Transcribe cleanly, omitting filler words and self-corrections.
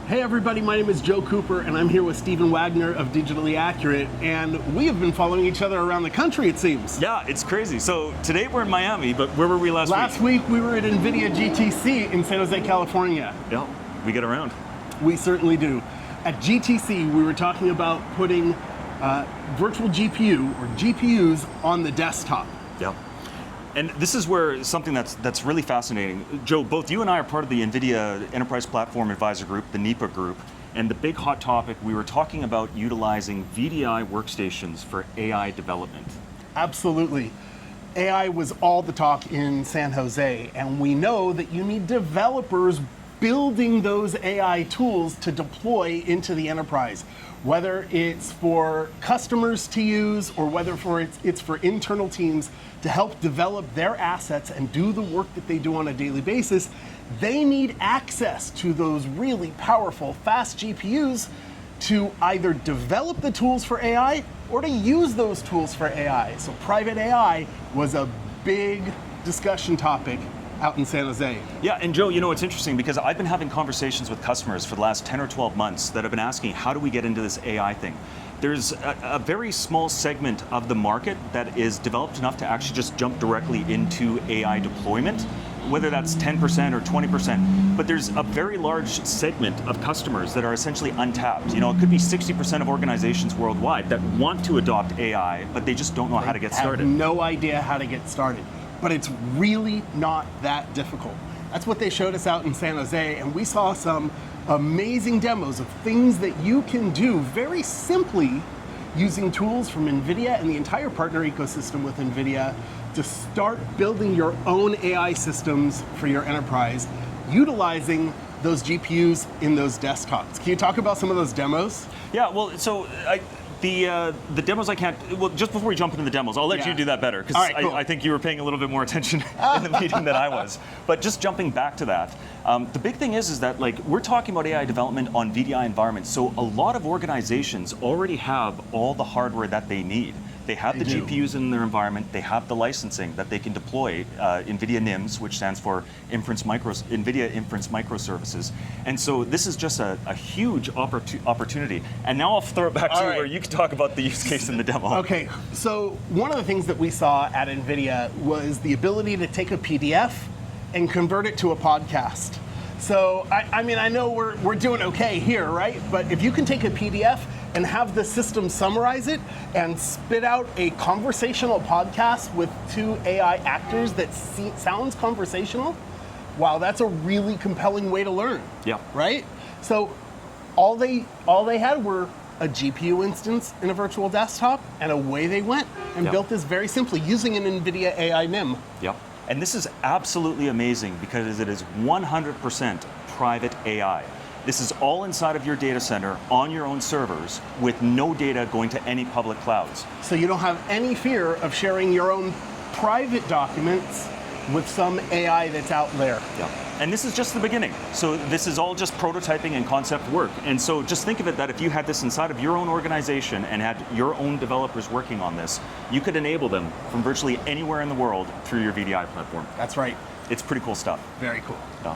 Hey everybody, my name is Joe Cooper and I'm here with Stephen Wagner of Digitally Accurate, and we have been following each other around the country, it seems. Yeah, it's crazy. So today we're in Miami, but where were we last week? Last week we were at NVIDIA GTC in San Jose, California. Yeah, we get around. We certainly do. At GTC we were talking about putting virtual GPU or GPUs on the desktop. Yeah. And this is where something that's really fascinating. Joe, both you and I are part of the NVIDIA Enterprise Platform Advisor Group, the NEPA group, and the big hot topic, we were talking about utilizing VDI workstations for AI development. Absolutely. AI was all the talk in San Jose, and we know that you need developers building those AI tools to deploy into the enterprise, whether it's for customers to use or whether it's for internal teams to help develop their assets and do the work that they do on a daily basis. They need access to those really powerful, fast GPUs to either develop the tools for AI or to use those tools for AI. So private AI was a big discussion topic out in San Jose. Yeah, and Joe, you know, it's interesting because I've been having conversations with customers for the last 10 or 12 months that have been asking, how do we get into this AI thing? There's a very small segment of the market that is developed enough to actually just jump directly into AI deployment, whether that's 10% or 20%, but there's a very large segment of customers that are essentially untapped. You know, it could be 60% of organizations worldwide that want to adopt AI, but they just don't know how to get started. They have no idea how to get started, but it's really not that difficult. That's what they showed us out in San Jose, and we saw some amazing demos of things that you can do very simply using tools from NVIDIA and the entire partner ecosystem with NVIDIA to start building your own AI systems for your enterprise, utilizing those GPUs in those desktops. Can you talk about some of those demos? Yeah, well, so the demos I can't, well, just before we jump into the demos, I'll let you do that better, because right, cool. I think you were paying a little bit more attention in the meeting than I was. But just jumping back to that, the big thing is that like we're talking about AI development on VDI environments, so a lot of organizations already have all the hardware that they need. They have the GPUs in their environment, they have the licensing that they can deploy, NVIDIA NIMs, which stands for NVIDIA Inference Microservices. And so this is just a huge opportunity. And now I'll throw it back to you where you can talk about the use case in the demo. Okay, so one of the things that we saw at NVIDIA was the ability to take a PDF and convert it to a podcast. So, I mean, I know we're doing okay here, right? But if you can take a PDF and have the system summarize it and spit out a conversational podcast with two AI actors that sounds conversational, wow, that's a really compelling way to learn. Yeah. Right? So all they had were a GPU instance in a virtual desktop, and away they went and built this very simply using an NVIDIA AI NIM. Yep. And this is absolutely amazing because it is 100% private AI. This is all inside of your data center on your own servers with no data going to any public clouds. So you don't have any fear of sharing your own private documents with some AI that's out there. Yeah. And this is just the beginning. So this is all just prototyping and concept work. And so just think of it that if you had this inside of your own organization and had your own developers working on this, you could enable them from virtually anywhere in the world through your VDI platform. That's right. It's pretty cool stuff. Very cool. Yeah.